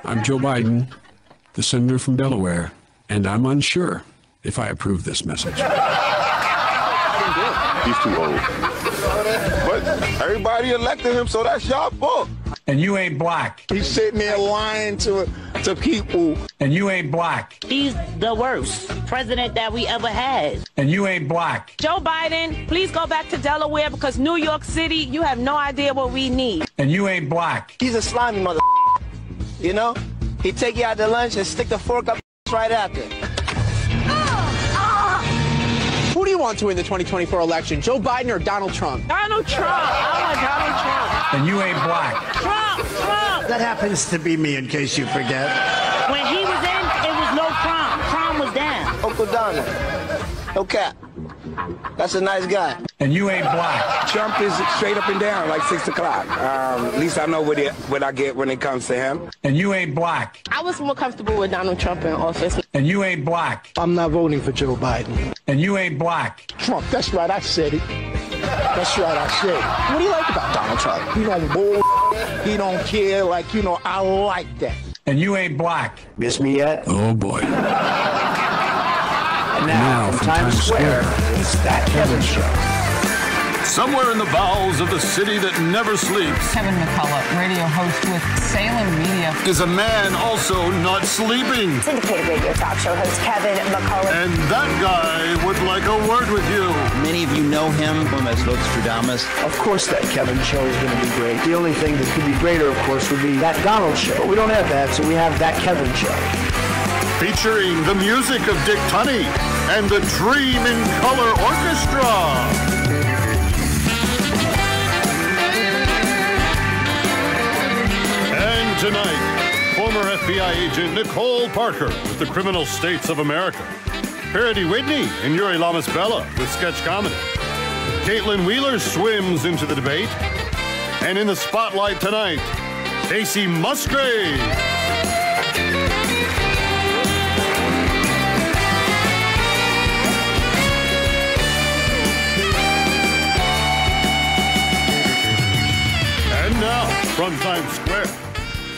I'm Joe Biden, the senator from Delaware, and I'm unsure if I approve this message. He's too old. But everybody elected him, so that's y'all fault. And you ain't black. He's sitting there lying to people. And you ain't black. He's the worst president that we ever had. And you ain't black. Joe Biden, please go back to Delaware because New York City, you have no idea what we need. And you ain't black. He's a slimy mother. You know? He take you out to lunch and stick the fork up right after. Who do you want to win the 2024 election, Joe Biden or Donald Trump? Donald Trump. I want Donald Trump. And you ain't black. Trump. That happens to be me, in case you forget. When he was in, it was no prom. Prom was down. Uncle Donald. No cap. That's a nice guy. And you ain't black. Trump is straight up and down, like 6 o'clock. At least I know what I get when it comes to him. And you ain't black. I was more comfortable with Donald Trump in office. And you ain't black. I'm not voting for Joe Biden. And you ain't black. Trump, that's right, I said it. That's right, I said it. What do you like about Donald Trump? He don't bull, he don't care, like, you know, I like that. And you ain't black. Miss me yet? Oh, boy. And now from Times Square, it's That Kevin Show. Somewhere in the bowels of the city that never sleeps, Kevin McCullough, radio host with Salem Media, is a man also not sleeping. Syndicated radio talk show host Kevin McCullough. And that guy would like a word with you. Many of you know him as Vostradamus. Of course that Kevin Show is going to be great. The only thing that could be greater, of course, would be That Donald Show. But we don't have that, so we have That Kevin Show. Featuring the music of Dick Tunney and the Dream in Color Orchestra. Tonight, former FBI agent Nicole Parker with the Criminal States of America. Parody Whitney and Yuri Lamas-Bella with sketch comedy. Caitlin Wheeler swims into the debate. And in the spotlight tonight, Casey Musgrave. And now, from Times Square,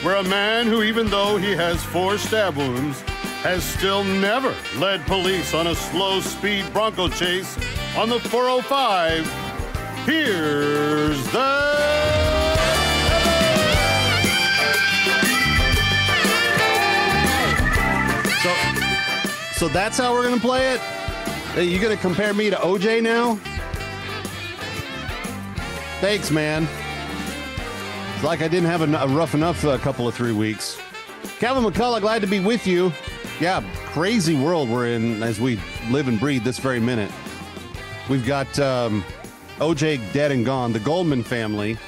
where a man who, even though he has 4 stab wounds, has still never led police on a slow-speed Bronco chase on the 405. Here's the... So that's how we're going to play it? Are you going to compare me to OJ now? Thanks, man. It's like I didn't have a rough enough couple of 3 weeks. Kevin McCullough, glad to be with you. Yeah, crazy world we're in as we live and breathe this very minute. We've got OJ dead and gone. The Goldman family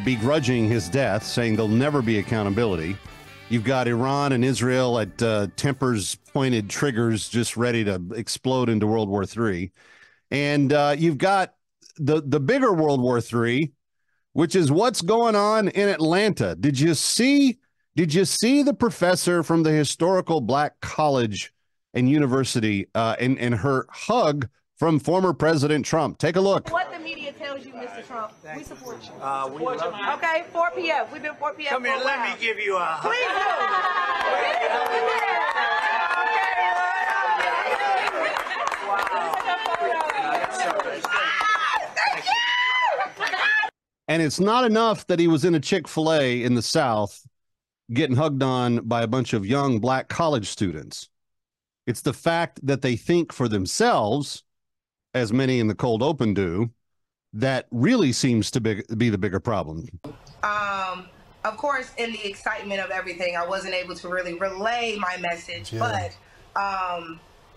begrudging his death, saying there'll never be accountability. You've got Iran and Israel at tempers pointed triggers, just ready to explode into World War III. And you've got the bigger World War III, which is what's going on in Atlanta. Did you see the professor from the historical Black college and university and her hug from former President Trump? Take a look. What the media tells you, Mr. Trump, we support you. Okay, 4 p.m. We've been 4 p.m. Come here, let me give you a hug. Please And it's not enough that he was in a Chick-fil-A in the South getting hugged on by a bunch of young Black college students. It's the fact that they think for themselves, as many in the cold open do, that really seems to be the bigger problem. Of course, in the excitement of everything, I wasn't able to really relay my message, but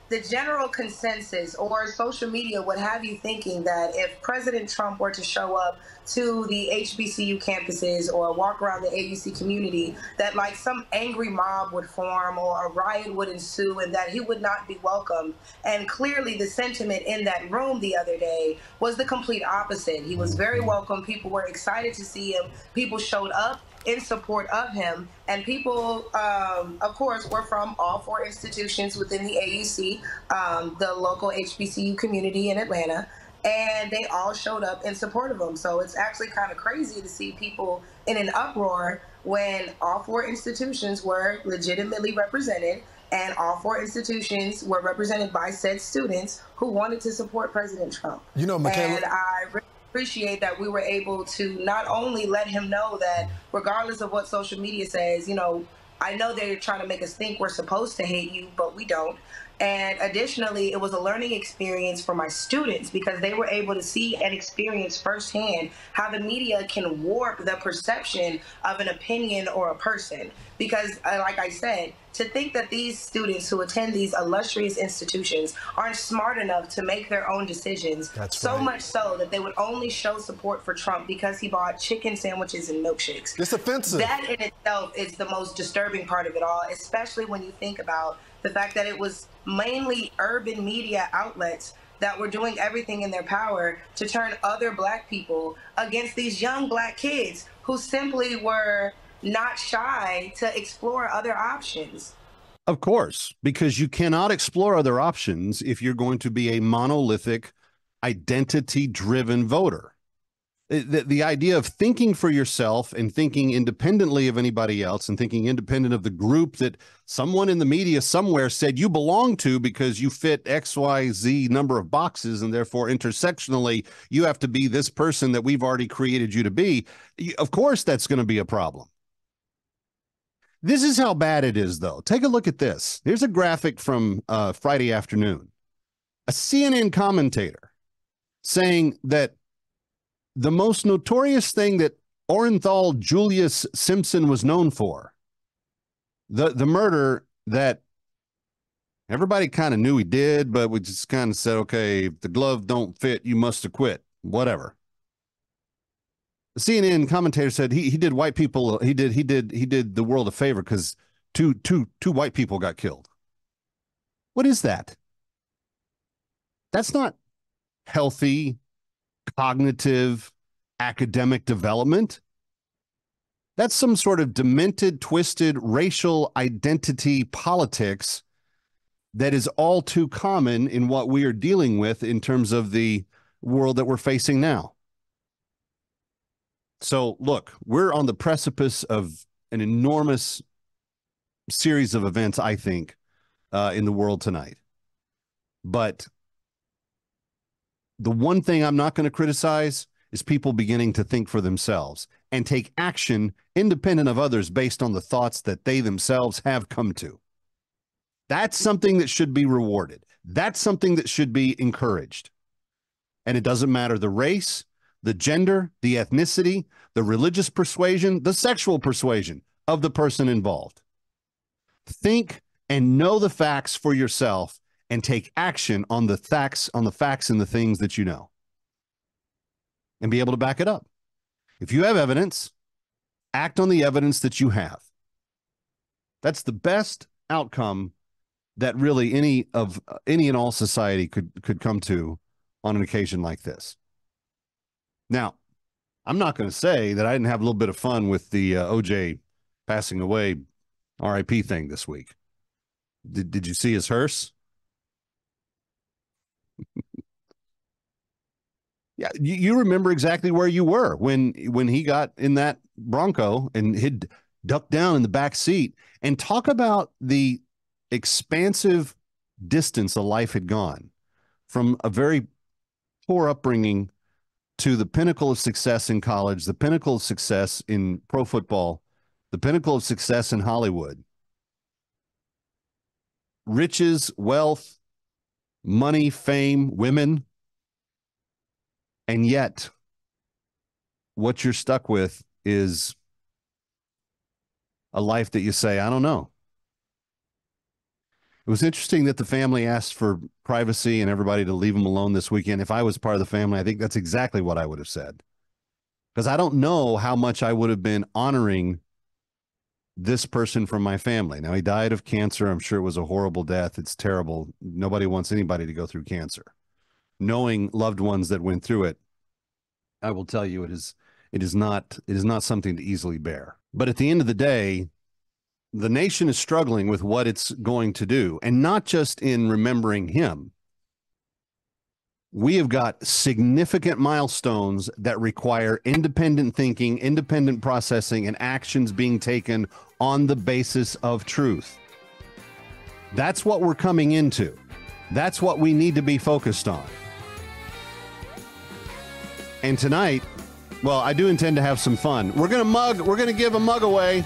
the general consensus or social media would have you thinking that if President Trump were to show up to the HBCU campuses or walk around the AUC community, that like some angry mob would form or a riot would ensue and that he would not be welcomed. And clearly the sentiment in that room the other day was the complete opposite. He was very welcome. People were excited to see him. People showed up in support of him, and people, of course, were from all 4 institutions within the AUC, the local HBCU community in Atlanta, and they all showed up in support of him. So it's actually kind of crazy to see people in an uproar when all four institutions were legitimately represented and all four institutions were represented by said students who wanted to support President Trump. You know, Michaela, and I really appreciate that we were able to not only let him know that regardless of what social media says, you know, I know they're trying to make us think we're supposed to hate you, but we don't. And additionally, it was a learning experience for my students because they were able to see and experience firsthand how the media can warp the perception of an opinion or a person. Because like I said, to think that these students who attend these illustrious institutions aren't smart enough to make their own decisions, so much so that they would only show support for Trump because he bought chicken sandwiches and milkshakes. It's offensive. That in itself is the most disturbing part of it all, especially when you think about the fact that it was mainly urban media outlets that were doing everything in their power to turn other black people against these young black kids who simply were not shy to explore other options. Of course, because you cannot explore other options if you're going to be a monolithic, identity-driven voter. The idea of thinking for yourself and thinking independently of anybody else and thinking independent of the group that someone in the media somewhere said you belong to because you fit XYZ number of boxes and therefore intersectionally you have to be this person that we've already created you to be. Of course, that's going to be a problem. This is how bad it is, though. Take a look at this. Here's a graphic from Friday afternoon. A CNN commentator saying that the most notorious thing that Orenthal Julius Simpson was known for, the murder that everybody kind of knew he did, but we just kind of said, okay, if the glove don't fit, you must acquit, whatever. The CNN commentator said he did white people, he did the world a favor because two white people got killed. What is that? That's not healthy cognitive academic development. That's some sort of demented, twisted racial identity politics that is all too common in what we are dealing with in terms of the world that we're facing now. So look, we're on the precipice of an enormous series of events, I think, in the world tonight. But the one thing I'm not going to criticize is people beginning to think for themselves and take action independent of others based on the thoughts that they themselves have come to. That's something that should be rewarded. That's something that should be encouraged. And it doesn't matter the race, the gender, the ethnicity, the religious persuasion, the sexual persuasion of the person involved. Think and know the facts for yourself and take action on the facts and the things that you know. And be able to back it up. If you have evidence, act on the evidence that you have. That's the best outcome that really any and all society could come to on an occasion like this. Now, I'm not going to say that I didn't have a little bit of fun with the OJ passing away RIP thing this week. Did you see his hearse? Yeah, you remember exactly where you were when he got in that Bronco and he'd ducked down in the back seat. And talk about the expansive distance a life had gone from a very poor upbringing to the pinnacle of success in college, the pinnacle of success in pro football, the pinnacle of success in Hollywood. Riches, wealth, money, fame, women. And yet, what you're stuck with is a life that you say, I don't know. It was interesting that the family asked for privacy and everybody to leave them alone this weekend. If I was part of the family, I think that's exactly what I would have said. Because I don't know how much I would have been honoring this person from my family. Now, he died of cancer. I'm sure it was a horrible death. It's terrible. Nobody wants anybody to go through cancer. Knowing loved ones that went through it, I will tell you it is not something to easily bear. But at the end of the day, the nation is struggling with what it's going to do, and not just in remembering him, We have got significant milestones that require independent thinking, independent processing, and actions being taken on the basis of truth. That's what we're coming into. That's what we need to be focused on. And tonight, well, I do intend to have some fun. We're going to give a mug away.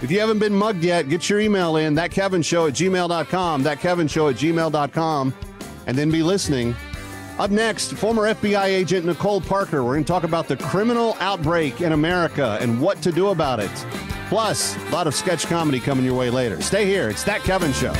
If you haven't been mugged yet, get your email in, thatkevinshow@gmail.com, thatkevinshow@gmail.com, and then be listening. Up next, former FBI agent Nicole Parker. We're going to talk about the criminal outbreak in America and what to do about it. Plus, a lot of sketch comedy coming your way later. Stay here. It's That Kevin Show.